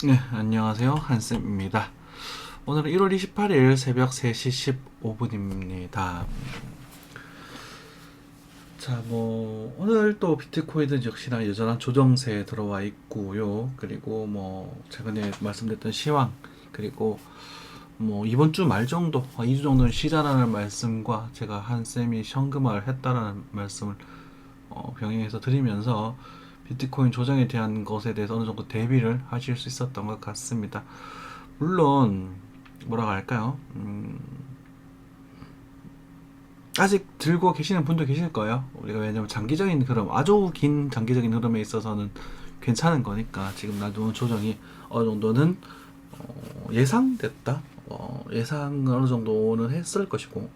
네, 안녕하세요. 한쌤입니다. 오늘은 1월 28일 새벽 3시 15분입니다. 자, 오늘 또 비트코인은 역시나 여전한 조정세에 들어와 있고요. 그리고 최근에 말씀드렸던 시황, 그리고 이번 주 말 정도, 2주 정도는 쉬자라는 말씀과 제가 한쌤이 현금화를 했다라는 말씀을 병행해서 드리면서 비트코인 조정에 대한 것에 대해서 어느 정도 대비를 하실 수 있었던 것 같습니다. 물론 뭐라고 할까요? 아직 들고 계시는 분도 계실 거예요. 우리가 왜냐면 장기적인 흐름, 아주 긴 장기적인 흐름에 있어서는 괜찮은 거니까 지금 놔두는 조정이 어느 정도는 예상됐다. 예상을 어느 정도는 했을 것이고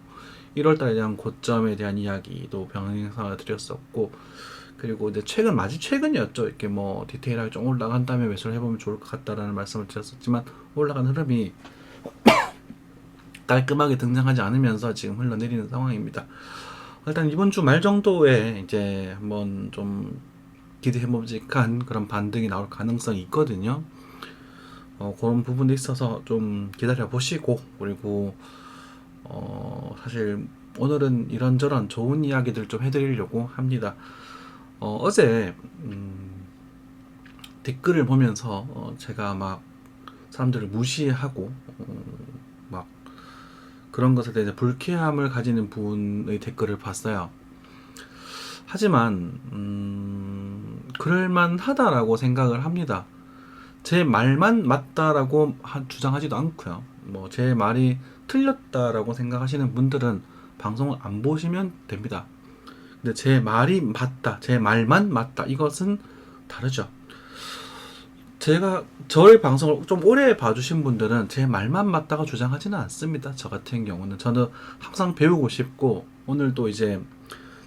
1월달에 대한 고점에 대한 이야기도 병행해서 드렸었고, 그리고 이제 아주 최근이었죠. 이렇게 디테일하게 좀 올라간 다음에 매수를 해보면 좋을 것 같다라는 말씀을 드렸었지만 올라간 흐름이 깔끔하게 등장하지 않으면서 지금 흘러내리는 상황입니다. 일단 이번 주 말 정도에 이제 한번 좀 기대해보직한 그런 반등이 나올 가능성이 있거든요. 그런 부분에 있어서 좀 기다려 보시고, 그리고 사실 오늘은 이런저런 좋은 이야기들 좀 해드리려고 합니다. 어제 댓글을 보면서 제가 막 사람들을 무시하고 막 그런 것에 대해서 불쾌함을 가지는 분의 댓글을 봤어요. 하지만 그럴만하다라고 생각을 합니다. 제 말만 맞다라고 주장하지도 않고요. 제 말이 틀렸다라고 생각하시는 분들은 방송을 안 보시면 됩니다. 근데 제 말이 맞다, 제 말만 맞다, 이것은 다르죠. 제가 저의 방송을 좀 오래 봐주신 분들은 제 말만 맞다고 주장하지는 않습니다. 저 같은 경우는 저는 항상 배우고 싶고, 오늘도 이제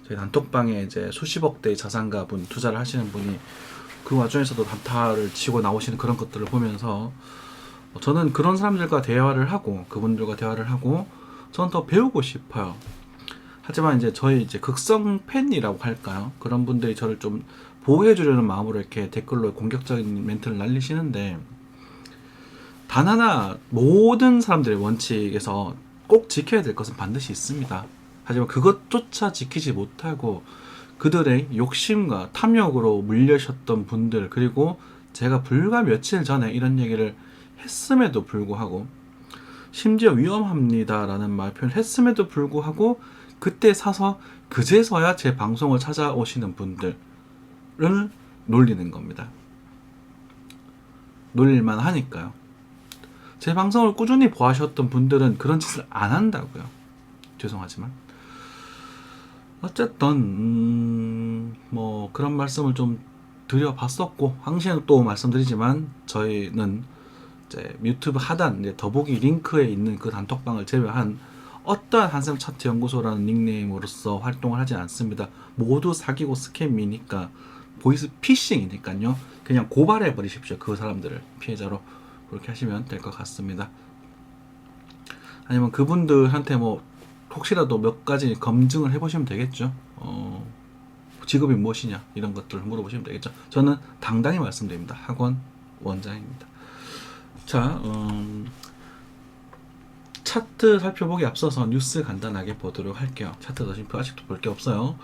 저희 단톡방에 이제 수십억 대의 자산가 분, 투자를 하시는 분이 그 와중에서도 단타를 치고 나오시는 그런 것들을 보면서 저는 그런 사람들과 대화를 하고, 그분들과 대화를 하고 저는 더 배우고 싶어요. 하지만 이제 저희 이제 극성 팬이라고 할까요? 그런 분들이 저를 좀 보호해 주려는 마음으로 이렇게 댓글로 공격적인 멘트를 날리시는데, 단 하나 모든 사람들의 원칙에서 꼭 지켜야 될 것은 반드시 있습니다. 하지만 그것조차 지키지 못하고 그들의 욕심과 탐욕으로 물려셨던 분들, 그리고 제가 불과 며칠 전에 이런 얘기를 했음에도 불구하고, 심지어 위험합니다라는 말 표현을 했음에도 불구하고 그때 사서 그제서야 제 방송을 찾아오시는 분들을 놀리는 겁니다. 놀릴만 하니까요. 제 방송을 꾸준히 보아하셨던 분들은 그런 짓을 안 한다고요. 죄송하지만 어쨌든 그런 말씀을 좀 드려봤었고, 항상 또 말씀드리지만 저희는 이제 유튜브 하단 이제 더보기 링크에 있는 그 단톡방을 제외한 어떠한 한샘 차트 연구소라는 닉네임으로서 활동을 하지 않습니다. 모두 사기고 스캠이니까, 보이스 피싱이니까요. 그냥 고발해 버리십시오. 그 사람들을 피해자로. 그렇게 하시면 될 것 같습니다. 아니면 그분들한테 혹시라도 몇 가지 검증을 해보시면 되겠죠. 직업이 무엇이냐 이런 것들을 물어보시면 되겠죠. 저는 당당히 말씀드립니다. 학원 원장입니다. 자, 차트 살펴보기 앞서서 뉴스 간단하게 보도록 할게요. 차트 더심표 아직도 볼 게 없어요.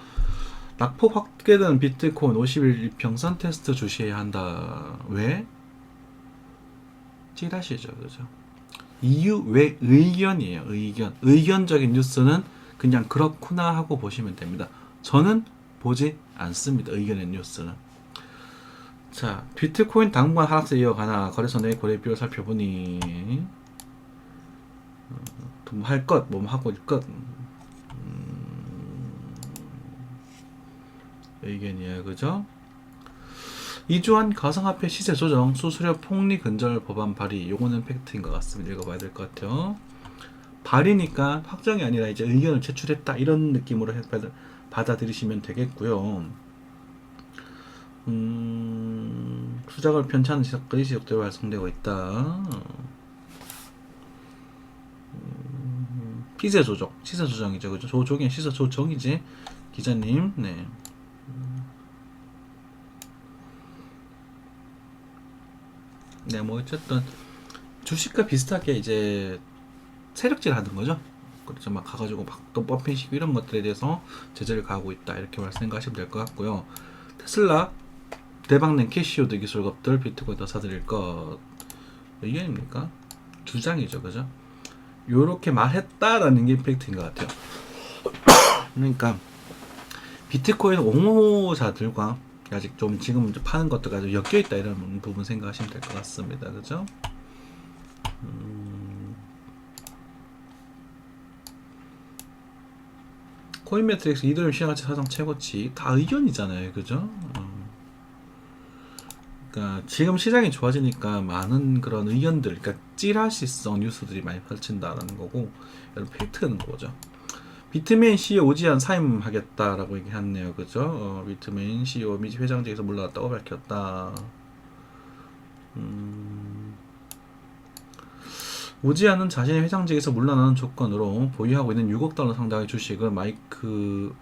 낙폭 확대된 비트코인 50일 평선 테스트 주시해야 한다. 왜? 찌라시죠, 그죠? 이유 왜 의견이에요. 의견적인 뉴스는 그냥 그렇구나 하고 보시면 됩니다. 저는 보지 않습니다. 의견의 뉴스는. 자, 비트코인 당분간 하락세 이어가나, 거래소 내 거래비율 살펴보니 할 것, 하고 있을 것. 의견이에요, 그죠? 이주환 가상화폐 시세 조정, 수수료 폭리 근절 법안 발의. 요거는 팩트인 것 같습니다. 읽어봐야 될 것 같아요. 발의니까 확정이 아니라 이제 의견을 제출했다, 이런 느낌으로 받아들이시면 되겠고요. 투자가 편찮은 시각들이 지속되어 활성되고 있다. 시세 조정이죠, 그죠? 조정이 시세 조정이지, 기자님. 네. 네, 뭐 어쨌든 주식과 비슷하게 이제 세력질 하는 거죠. 그렇죠. 막 가가지고 막또 펌핑시키고 이런 것들에 대해서 제재를 가하고 있다 이렇게 생각하시면 될 것 같고요. 테슬라 대박낸 캐시오드 기술급들 비트코인 더 사들일 것 이게 아닙니까? 주장이죠, 그죠? 요렇게 말했다라는 게 팩트인 것 같아요. 그러니까 비트코인 옹호자들과 아직 좀 지금 파는 것도 가지고 엮여 있다 이런 부분 생각하시면 될 것 같습니다, 그죠? 코인매트릭스 이더리움 시장가치 사상 최고치 다 의견이잖아요, 그죠? 그러니까 지금 시장이 좋아지니까 많은 그런 의견들, 그러니까 찌라시성 뉴스들이 많이 펼친다라는 거고, 이런 팩트는 거죠. 비트메인 CEO 오지환 사임하겠다라고 얘기했네요, 그죠? 비트메인 CEO 미지 회장직에서 물러났다고 밝혔다. 오지환은 자신의 회장직에서 물러나는 조건으로 보유하고 있는 6억 달러 상당의 주식을 마이클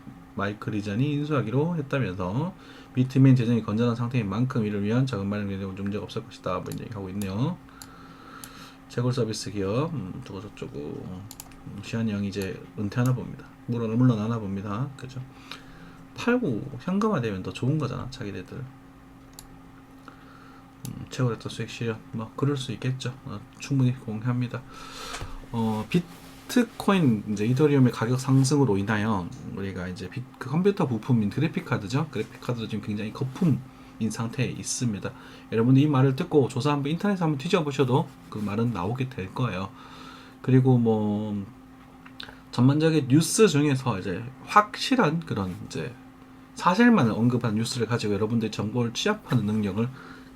리잔이 인수하기로 했다면서 비트메인 재정이 건전한 상태인 만큼 이를 위한 자금 마련에 대한 문제가 없을 것이다. 뭐 이런 얘기하고 있네요. 채굴 서비스 기업 저거 저쩌고 시한이 형이 이제 은퇴하나 봅니다. 물러나나 봅니다. 그죠? 팔고 현금화되면 더 좋은 거잖아, 자기네들. 채굴했던 수익 실현 뭐 그럴 수 있겠죠. 충분히 공개합니다. 비트코인 이제 이더리움의 가격 상승으로 인하여 우리가 이제 그 컴퓨터 부품인 그래픽 카드죠. 그래픽 카드도 지금 굉장히 거품인 상태에 있습니다. 여러분들 이 말을 듣고 조사 한번 인터넷에 한번 뒤져보셔도 그 말은 나오게 될 거예요. 그리고 뭐 전반적인 뉴스 중에서 이제 확실한 그런 이제 사실만을 언급한 뉴스를 가지고 여러분들이 정보를 취합하는 능력을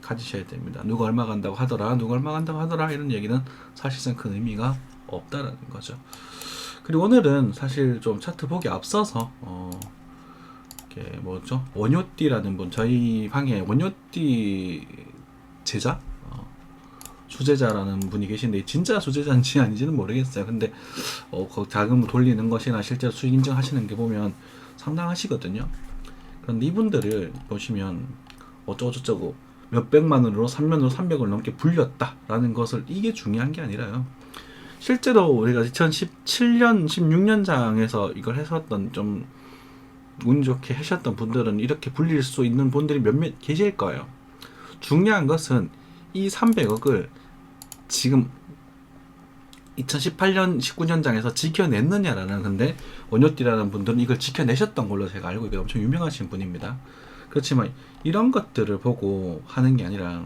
가지셔야 됩니다. 누가 얼마 간다고 하더라, 누가 얼마 간다고 하더라 이런 얘기는 사실상 큰 의미가 없다라는 거죠. 그리고 오늘은 사실 좀 차트 보기 앞서서 이게 뭐죠? 원효띠라는 분, 저희 방에 원효띠 제자 수제자라는 분이 계신데 진짜 수제자인지 아닌지는 모르겠어요. 근데 그 자금 돌리는 것이나 실제로 수익 인증하시는 게 보면 상당하시거든요. 그런데 이분들을 보시면 어쩌고저쩌고 몇백만 원으로 3년으로 300을 넘게 불렸다라는 것을 이게 중요한 게 아니라요. 실제로 우리가 2017년, 16년장에서 이걸 했었던 좀 운 좋게 하셨던 분들은 이렇게 불릴 수 있는 분들이 몇몇 계실 거예요. 중요한 것은 이 300억을 지금 2018년, 19년장에서 지켜냈느냐라는 건데 원효띠라는 분들은 이걸 지켜내셨던 걸로 제가 알고 있고 엄청 유명하신 분입니다. 그렇지만 이런 것들을 보고 하는 게 아니라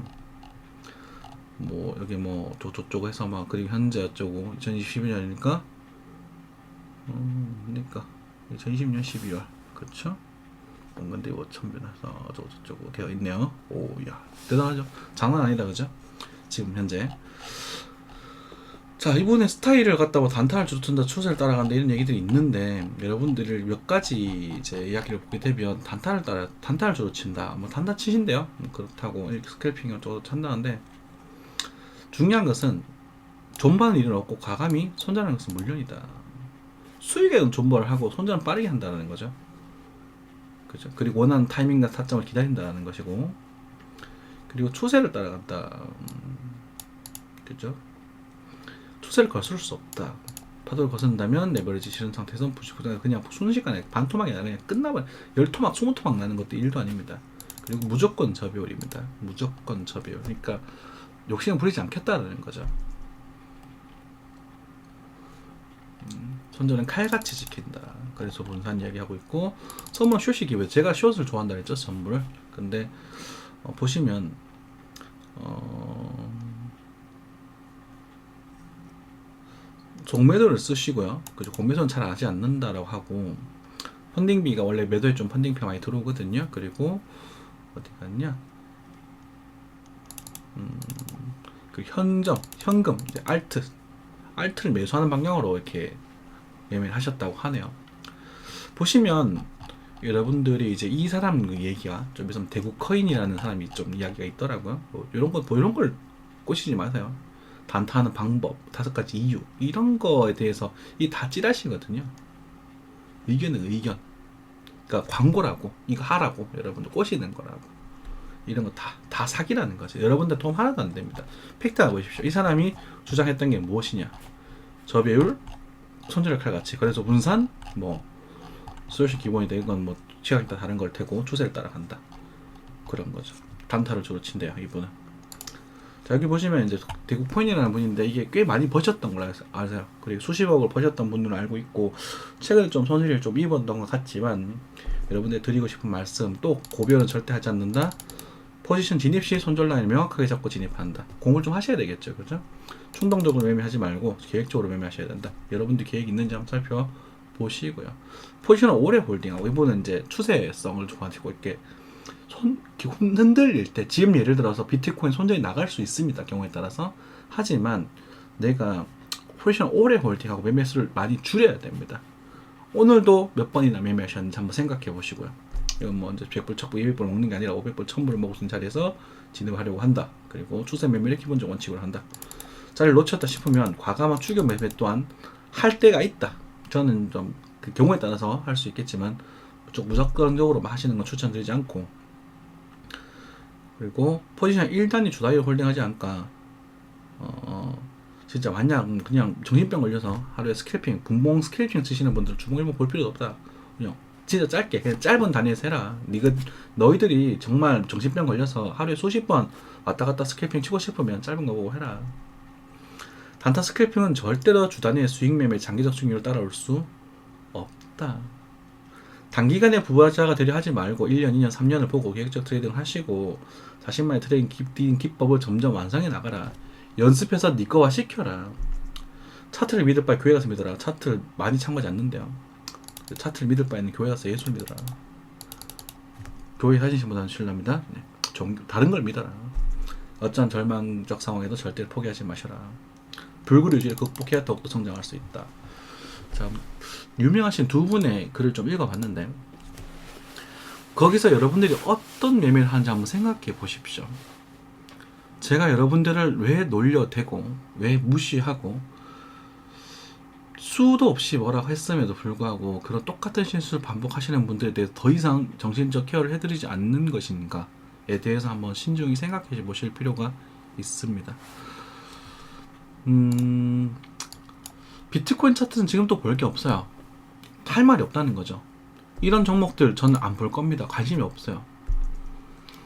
뭐 여기 뭐 저쪽 해서 막 그리고 현재 어쩌고 2022년이니까 그러니까 2020년 12월 그렇죠? 원건대 5,000변에서 저쩌고 되어 있네요. 오야 대단하죠. 장난 아니다, 그죠? 지금 현재 자, 이분의 스타일을 갖다가 단타를 주둔다, 추세를 따라간다 이런 얘기들이 있는데 여러분들을 몇 가지 이제 이야기를 보게 되면 단타를 주로 친다. 뭐 단타 치신대요. 그렇다고 이렇게 스캘핑을 또 찬다는데 중요한 것은 존버는 일은 없고 과감히 손절하는 것은 물론이다. 수익에는 존버를 하고 손절은 빠르게 한다는 거죠. 그죠? 그리고 원하는 타이밍과 타점을 기다린다는 것이고 그리고 추세를 따라간다. 그죠? 추세를 거슬 수 없다. 파도를 거선다면 레버리지 실현 상태에서 그냥 순식간에 반토막이 아니라 그냥 끝나버려. 10토막, 20토막 나는 것도 일도 아닙니다. 그리고 무조건 저비율입니다. 무조건 저비율. 그러니까 욕심을 부리지 않겠다는 거죠. 손절은 칼같이 지킨다. 그래서 분산 이야기하고 있고 선물 숏이 기회. 제가 숏을 좋아한다 했죠, 선물을. 근데 보시면 종매도를 쓰시고요. 그죠? 공매도는 잘 하지 않는다라고 하고 펀딩비가 원래 매도에 좀 펀딩비가 많이 들어오거든요. 그리고 어디 갔냐? 그 현금, 이제 알트를 매수하는 방향으로 이렇게 매매를 하셨다고 하네요. 보시면 여러분들이 이제 이 사람 그 얘기가 좀 있으면 대구 커인이라는 사람이 좀 이야기가 있더라고요. 뭐 이런 걸 꼬시지 마세요. 단타하는 방법, 5가지 이유 이런 거에 대해서 이 다 찌라시거든요. 의견은 의견. 그러니까 광고라고 이거 하라고 여러분들 꼬시는 거라고. 이런 거 다 사기라는 거죠. 여러분들 도움 하나도 안 됩니다. 팩트 하나 보십시오. 이 사람이 주장했던 게 무엇이냐? 저배율, 손절의 칼같이. 그래서 분산, 뭐 수요시 기본이다. 이건 뭐 시각에 따라 다른 걸 테고 추세를 따라간다. 그런 거죠. 단타를 주로 친대요, 이분은. 자, 여기 보시면 이제 대국포인이라는 분인데 이게 꽤 많이 버셨던 걸로 아세요. 그리고 수십억을 버셨던 분들은 알고 있고 최근에 좀 손실을 좀 입었던 것 같지만 여러분들 드리고 싶은 말씀, 또 고별은 절대 하지 않는다. 포지션 진입 시 손절 라인을 명확하게 잡고 진입한다. 공부를 좀 하셔야 되겠죠, 그죠? 충동적으로 매매하지 말고 계획적으로 매매하셔야 된다. 여러분들 계획 있는지 한번 살펴보시고요. 포지션을 오래 홀딩하고, 이분은 이제 추세성을 좋아하시고 이렇게 흔들릴 때, 지금 예를 들어서 비트코인 손절이 나갈 수 있습니다, 경우에 따라서. 하지만 내가 포지션 오래 홀딩하고 매매수를 많이 줄여야 됩니다. 오늘도 몇 번이나 매매하셨는지 한번 생각해 보시고요. 이건 뭐 이제 100불, 1000불, 200불 먹는 게 아니라 500불, 1000불을 먹을 수 있는 자리에서 진입하려고 한다. 그리고 추세 매매를 기본적 원칙으로 한다. 자리를 놓쳤다 싶으면 과감한 추격 매매 또한 할 때가 있다. 저는 좀 그 경우에 따라서 할 수 있겠지만 무조건적으로 하시는 건 추천드리지 않고, 그리고 포지션 1단위 주다위를 홀딩하지 않을까. 진짜 만약 그냥 정신병 걸려서 하루에 스캘핑, 분봉 스캘핑 치시는 분들 주봉 일봉 볼 필요도 없다. 그냥 진짜 짧게, 그냥 짧은 단위에서 해라. 너희들이 정말 정신병 걸려서 하루에 수십 번 왔다 갔다 스캘핑 치고 싶으면 짧은 거 보고 해라. 단타 스캘핑은 절대로 주단위의 수익 매매 장기적 수익률을 따라올 수 없다. 단기간에 부자가 되려 하지 말고 1년, 2년, 3년을 보고 계획적 트레이딩을 하시고 자신만의 트레이딩 기법을 점점 완성해 나가라. 연습해서 네 거화 시켜라. 차트를 믿을 바에 교회 가서 믿어라. 차트를 많이 참고하지 않는데요. 차트를 믿을 바에는 교회 가서 예수를 믿어라. 교회 사진신보다는 신랍니다. 네. 다른 걸 믿어라. 어떠한 절망적 상황에도 절대 포기하지 마셔라. 불구류지를 극복해야 더욱더 성장할 수 있다. 자, 유명하신 두 분의 글을 좀 읽어봤는데 거기서 여러분들이 어떤 매매를 하는지 한번 생각해 보십시오. 제가 여러분들을 왜 놀려대고 왜 무시하고 수도 없이 뭐라고 했음에도 불구하고 그런 똑같은 실수를 반복하시는 분들에 대해서 더 이상 정신적 케어를 해드리지 않는 것인가에 대해서 한번 신중히 생각해 보실 필요가 있습니다. 비트코인 차트는 지금 또 볼 게 없어요. 할 말이 없다는 거죠. 이런 종목들 저는 안 볼 겁니다. 관심이 없어요.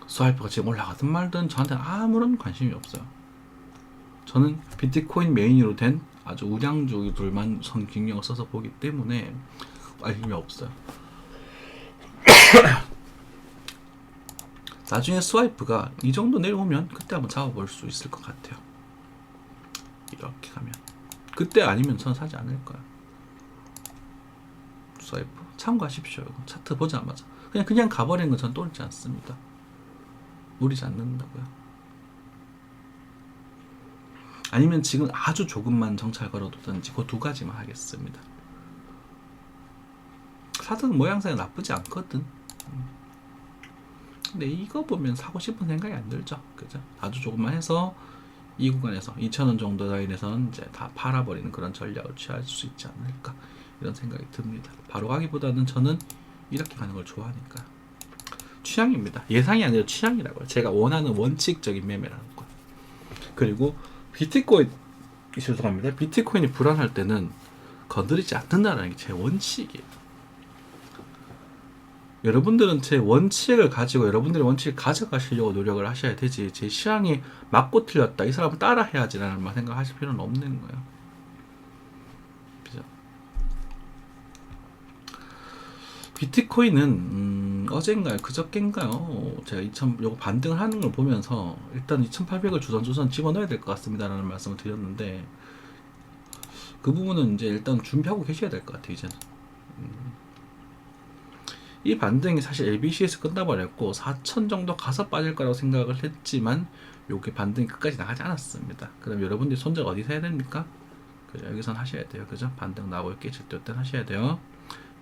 스와이프가 지금 올라가든 말든 저한테는 아무런 관심이 없어요. 저는 비트코인 메인으로 된 아주 우량주들만 성경을 써서 보기 때문에 관심이 없어요. 나중에 스와이프가 이 정도 내려오면 그때 한번 잡아볼 수 있을 것 같아요. 이렇게 가면 그때 아니면 전 사지 않을 거야. 스와이프 참고하십시오. 차트 보자마자 그냥 가버리는 건 전 똘지 않습니다. 노리지 않는다고요. 아니면 지금 아주 조금만 정찰 걸어두든지 그 두 가지만 하겠습니다. 차트는 모양새가 나쁘지 않거든. 근데 이거 보면 사고 싶은 생각이 안 들죠. 그죠? 아주 조금만 해서 이 구간에서 2,000원 정도 라인에서는 이제 다 팔아버리는 그런 전략을 취할 수 있지 않을까 이런 생각이 듭니다. 바로 가기보다는 저는 이렇게 가는 걸 좋아하니까. 취향입니다. 예상이 아니라 취향이라고요. 제가 원하는 원칙적인 매매라는 거. 그리고 비트코인, 죄송합니다. 비트코인이 불안할 때는 건드리지 않는다는 게 제 원칙이에요. 여러분들은 제 원칙을 가지고 여러분들의 원칙을 가져가시려고 노력을 하셔야 되지, 제 취향이 맞고 틀렸다, 이 사람은 따라 해야지 라는 말 생각하실 필요는 없는 거예요. 그죠? 비트코인은 어젠가요? 그저께인가요? 제가 요거 반등을 하는 걸 보면서 일단 2800을 주선 집어넣어야 될 것 같습니다 라는 말씀을 드렸는데 그 부분은 이제 일단 준비하고 계셔야 될 것 같아요. 이제는 이 반등이 사실 LBC에서 끝나버렸고 4,000 정도 가서 빠질 거라고 생각을 했지만 요게 반등이 끝까지 나가지 않았습니다. 그럼 여러분들이 손절 어디서 해야 됩니까? 그죠? 여기선 하셔야 돼요. 그죠? 반등 나오고 깨질 때 하셔야 돼요.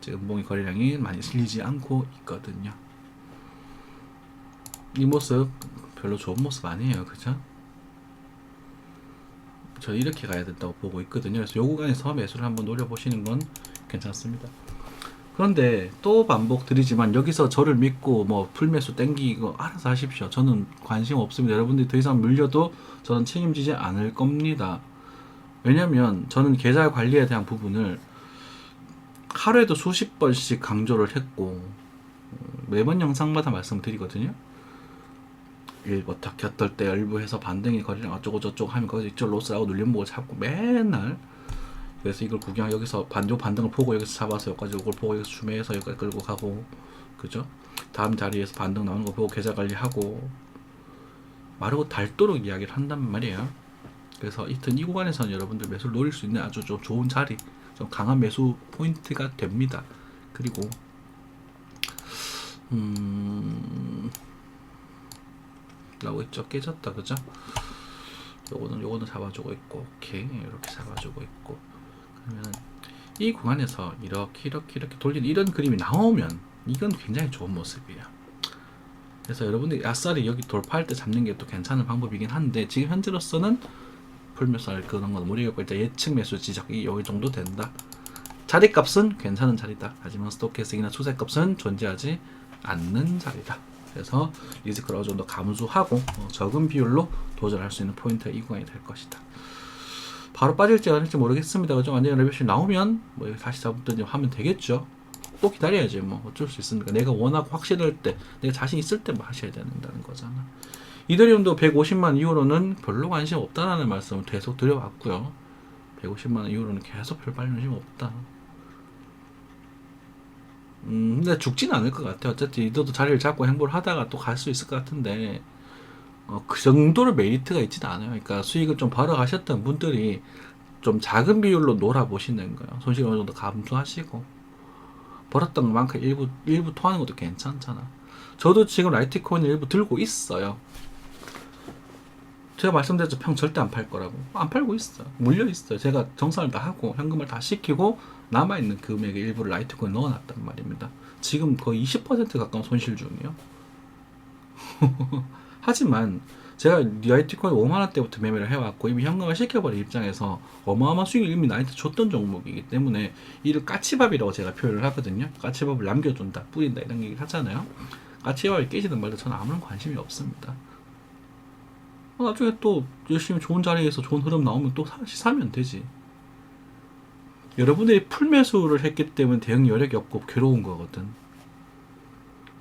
지금 봉이 거래량이 많이 실리지 않고 있거든요. 이 모습 별로 좋은 모습 아니에요. 그죠? 저 이렇게 가야 된다고 보고 있거든요. 그래서 요 구간에서 매수를 한번 노려보시는 건 괜찮습니다. 그런데 또 반복드리지만 여기서 저를 믿고 뭐 풀매수 땡기고 알아서 하십시오. 저는 관심 없습니다. 여러분들이 더 이상 물려도 저는 책임지지 않을 겁니다. 왜냐면 저는 계좌 관리에 대한 부분을 하루에도 수십 번씩 강조를 했고 매번 영상마다 말씀드리거든요. 어떻게 어떨 때 일부해서 반등이 거리랑 어쩌고 저쩌고 하면 거기서 이쪽 로스라고 눌림목을 잡고 맨날 그래서 이걸 구경 여기서 반등을 보고 여기서 잡아서 여기까지 이걸 보고 여기서 주매해서 여기까지 끌고 가고 그죠? 다음 자리에서 반등 나오는 거 보고 계좌 관리하고 마르고 닳도록 이야기를 한단 말이에요. 그래서 하여튼 이 구간에서는 여러분들 매수를 노릴 수 있는 아주 좀 좋은 자리 좀 강한 매수 포인트가 됩니다. 그리고 라고 했죠. 깨졌다 그죠? 요거는 잡아주고 있고 오케이 이렇게 잡아주고 있고 그러면 이 구간에서 이렇게 돌리는 이런 그림이 나오면 이건 굉장히 좋은 모습이에요. 그래서 여러분들이 아싸리 여기 돌파할 때 잡는 게 또 괜찮은 방법이긴 한데 지금 현재로서는 풀매수할 그런 건 모르겠고 일단 예측 매수 지적이 여기 정도 된다. 자리값은 괜찮은 자리다. 하지만 스토캐스틱이나 추세값은 존재하지 않는 자리다. 그래서 리스크를 어느 정도 감수하고 적은 비율로 도전할 수 있는 포인트가 이 구간이 될 것이다. 바로 빠질지 아닐지 모르겠습니다. 그죠? 완전히 레벨이 나오면 뭐 다시 잡든지 하면 되겠죠. 또 기다려야지 뭐 어쩔 수 있으니까 내가 원하고 확실할 때 내가 자신 있을 때만 하셔야 된다는 거잖아. 이더리움도 150만 이후로는 별로 관심 없다라는 말씀을 계속 드려왔고요. 150만 원 이후로는 계속 별 관심 없다. 근데 죽진 않을 것 같아요. 어쨌든 이더도 자리를 잡고 행보를 하다가 또 갈 수 있을 것 같은데 그 정도로 메리트가 있지는 않아요. 그러니까 수익을 좀 벌어가셨던 분들이 좀 작은 비율로 놀아보시는 거예요. 손실 어느 정도 감수하시고 벌었던 것만큼 일부 토하는 것도 괜찮잖아. 저도 지금 라이트코인 일부 들고 있어요. 제가 말씀드렸죠. 평 절대 안 팔 거라고. 안 팔고 있어요. 물려 있어요. 제가 정산을 다 하고 현금을 다 시키고 남아있는 금액의 일부를 라이트코인 넣어놨단 말입니다. 지금 거의 20% 가까운 손실 중이에요. 하지만 제가 라이트코인 5만원 때부터 매매를 해왔고 이미 현금을 시켜버린 입장에서 어마어마한 수익을 이미 나한테 줬던 종목이기 때문에 이를 까치밥이라고 제가 표현을 하거든요. 까치밥을 남겨둔다, 뿌린다 이런 얘기를 하잖아요. 까치밥이 깨지든 말든 저는 아무런 관심이 없습니다. 나중에 또 열심히 좋은 자리에서 좋은 흐름 나오면 또 다시 사면 되지. 여러분들이 풀매수를 했기 때문에 대응 여력이 없고 괴로운 거거든.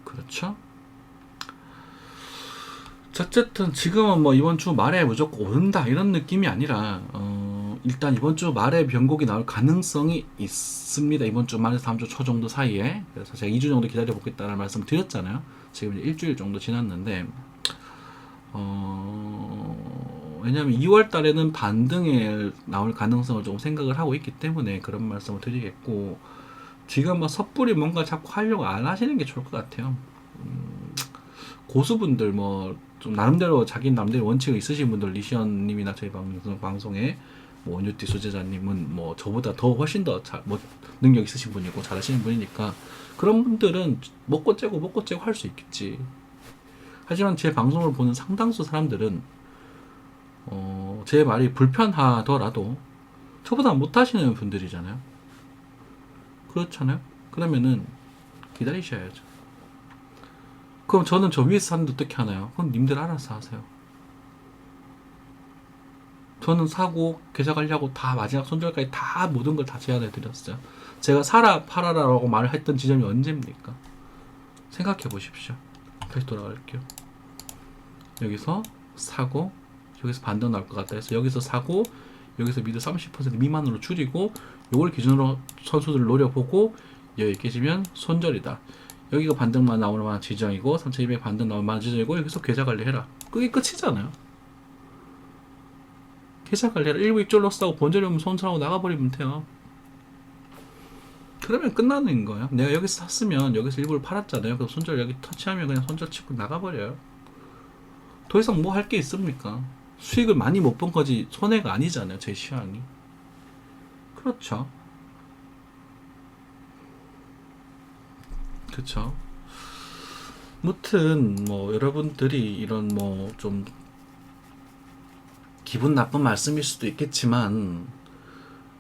그렇죠? 어쨌든 지금은 뭐 이번 주 말에 무조건 오른다 이런 느낌이 아니라 일단 이번 주 말에 변곡이 나올 가능성이 있습니다. 이번 주 말에서 다음 주 초 정도 사이에. 그래서 제가 2주 정도 기다려 보겠다는 말씀을 드렸잖아요. 지금 이제 일주일 정도 지났는데 왜냐면 2월 달에는 반등에 나올 가능성을 조금 생각을 하고 있기 때문에 그런 말씀을 드리겠고 지금 뭐 섣불리 뭔가 자꾸 하려고 안 하시는 게 좋을 것 같아요. 고수분들 뭐 좀 나름대로 자기 남대로 원칙이 있으신 분들 리시언님이나 저희 방송에 뭐 원유티 수제자님은 뭐 저보다 더 훨씬 더 뭐 능력 있으신 분이고 잘하시는 분이니까 그런 분들은 먹고 째고 할 수 있겠지. 하지만 제 방송을 보는 상당수 사람들은 제 말이 불편하더라도 저보다 못하시는 분들이잖아요. 그렇잖아요. 그러면은 기다리셔야죠. 그럼 저는 저 위에서 사는데 어떻게 하나요? 그건 님들 알아서 하세요. 저는 사고 계좌 관리하고 다 마지막 손절까지 다 모든 걸 다 제안해 드렸어요. 제가 사라 팔아라라고 말을 했던 지점이 언제입니까? 생각해 보십시오. 다시 돌아갈게요. 여기서 사고 여기서 반등 나올 것 같다 해서 여기서 사고 여기서 미드 30% 미만으로 줄이고 요걸 기준으로 선수들을 노려보고 여기 깨지면 손절이다. 여기가 반등만 나올 만한 지정이고 3200 반등 나올 만한 지정이고 여기서 계좌 관리해라. 그게 끝이잖아요. 계좌 관리해라. 일부 입절로 싸고 본전이 오면 손절하고 나가버리면 돼요. 그러면 끝나는 거예요. 내가 여기서 샀으면 여기서 일부를 팔았잖아요. 그럼 손절 여기 터치하면 그냥 손절 치고 나가버려요. 더 이상 뭐 할 게 있습니까? 수익을 많이 못 본 거지 손해가 아니잖아요. 제 시황이. 그렇죠. 그쵸. 무튼 뭐 여러분들이 이런 뭐 좀 기분 나쁜 말씀일 수도 있겠지만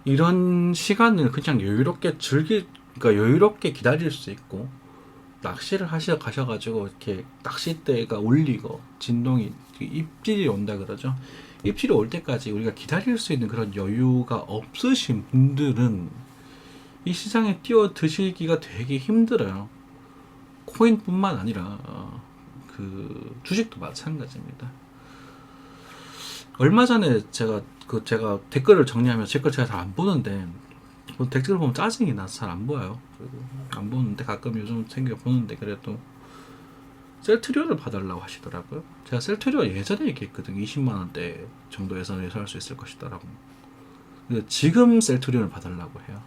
이런 시간을 그냥 여유롭게 그러니까 여유롭게 기다릴 수 있고, 낚시를 가셔가지고 이렇게 낚싯대가 울리고 진동이 입질이 온다 그러죠. 입질이 올 때까지 우리가 기다릴 수 있는 그런 여유가 없으신 분들은 이 시장에 뛰어드시기가 되게 힘들어요. 코인뿐만 아니라 그 주식도 마찬가지입니다. 얼마 전에 제가 댓글을 정리하면서 댓글 제가 잘 안 보는데, 댓글 보면 짜증이 나서 잘 안 보여요. 그리고 안 보는데 가끔 요즘 생겨 보는데, 그래도 셀트리온을 봐달라고 하시더라고요. 제가 셀트리온 예전에 얘기했거든요. 20만원대 정도에서 예상할 수 있을 것이다라고. 근데 지금 셀트리온을 봐달라고 해요.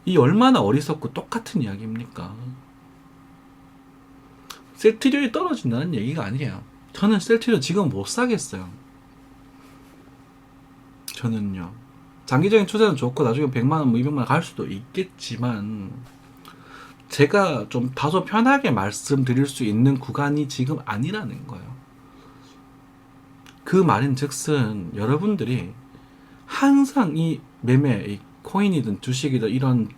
이 얼마나 어리석고 똑같은 이야기입니까? 셀트리온이 떨어진다는 얘기가 아니에요. 저는 셀트리온 지금 못 사겠어요. 저는요. 장기적인 투자는 좋고 나중에 100만원, 200만원 갈 수도 있겠지만, 제가 좀 다소 편하게 말씀드릴 수 있는 구간이 지금 아니라는 거예요. 그 말인 즉슨 여러분들이 항상 이 매매, 이 코인이든 주식이든 이런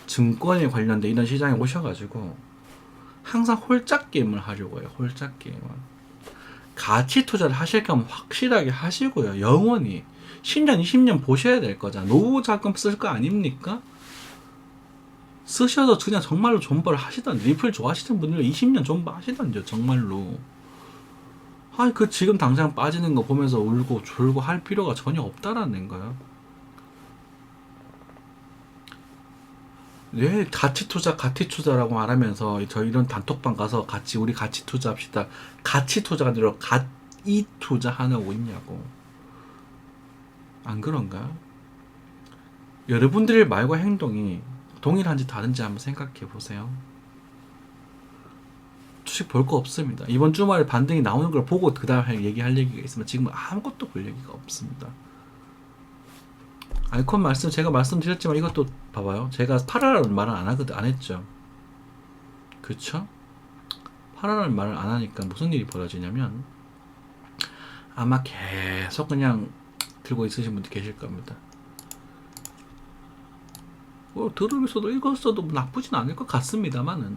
증권에 관련된 이런 시장에 오셔가지고 항상 홀짝 게임을 하려고 해요. 홀짝 게임을. 가치 투자를 하실 거면 확실하게 하시고요. 영원히 10년, 20년 보셔야 될 거잖아. 노후 자금 쓸 거 아닙니까? 쓰셔서 그냥 정말로 존버를 하시던지, 리플 좋아하시는 분들 20년 존버 하시던지, 정말로. 그 지금 당장 빠지는 거 보면서 울고 졸고 할 필요가 전혀 없다라는 거예요. 왜 가치 투자라고 말하면서 저 이런 단톡방 가서 우리 가치 투자합시다. 가치 투자가 아니라 가이 투자 하고 있냐고. 안 그런가? 여러분들의 말과 행동이 동일한지 다른지 한번 생각해 보세요. 주식 볼 거 없습니다. 이번 주말에 반등이 나오는 걸 보고 그 다음 얘기할 얘기가 있으면 지금은 아무것도 볼 얘기가 없습니다. 아이콘 제가 말씀드렸지만 이것도 봐봐요. 제가 팔아라는 말을 안 했죠. 그쵸? 팔아라는 말을 안 하니까 무슨 일이 벌어지냐면, 아마 계속 그냥 들고 있으신 분들 계실 겁니다. 들으면서도 읽었어도 나쁘진 않을 것 같습니다만은,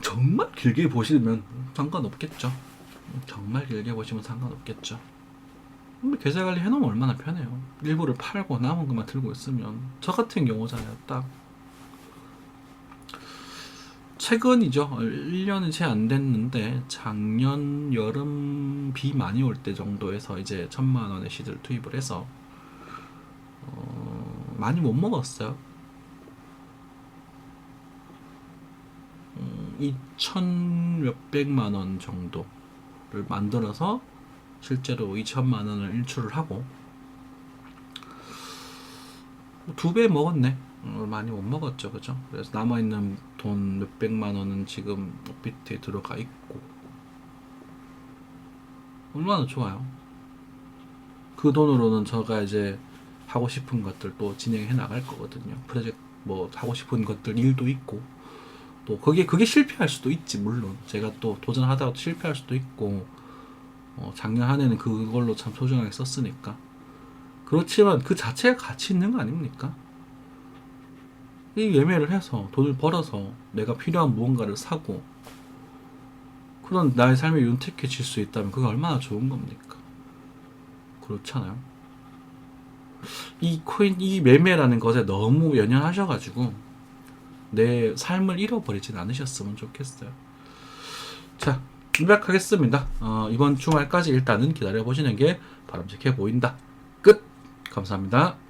정말 길게 보시면 상관없겠죠. 정말 길게 보시면 상관없겠죠. 계좌관리 해놓으면 얼마나 편해요. 일부를 팔고 남은 것만 들고 있으면. 저 같은 경우잖아요. 딱 최근이죠. 1년은 채 안 됐는데 작년 여름 비 많이 올 때 정도에서 이제 1000만원의 시드를 투입을 해서 많이 못 먹었어요. 2천 몇백만원 정도를 만들어서 실제로 2천만원을 일출을 하고 2배 먹었네. 많이 못 먹었죠, 그죠? 그래서 남아있는 돈 몇백만원은 지금 업비트에 들어가 있고, 얼마나 좋아요. 그 돈으로는 제가 이제 하고 싶은 것들 또 진행해 나갈 거거든요. 프로젝트 하고 싶은 것들 일도 있고, 또 그게 실패할 수도 있지. 물론 제가 또 도전하다가 실패할 수도 있고, 작년 한 해는 그걸로 참 소중하게 썼으니까. 그렇지만 그 자체가 가치 있는 거 아닙니까? 이 예매를 해서 돈을 벌어서 내가 필요한 무언가를 사고 그런 나의 삶이 윤택해질 수 있다면 그게 얼마나 좋은 겁니까? 그렇잖아요. 이 매매라는 것에 너무 연연하셔가지고 내 삶을 잃어버리진 않으셨으면 좋겠어요. 자, 요약하겠습니다. 이번 주말까지 일단은 기다려보시는 게 바람직해 보인다. 끝! 감사합니다.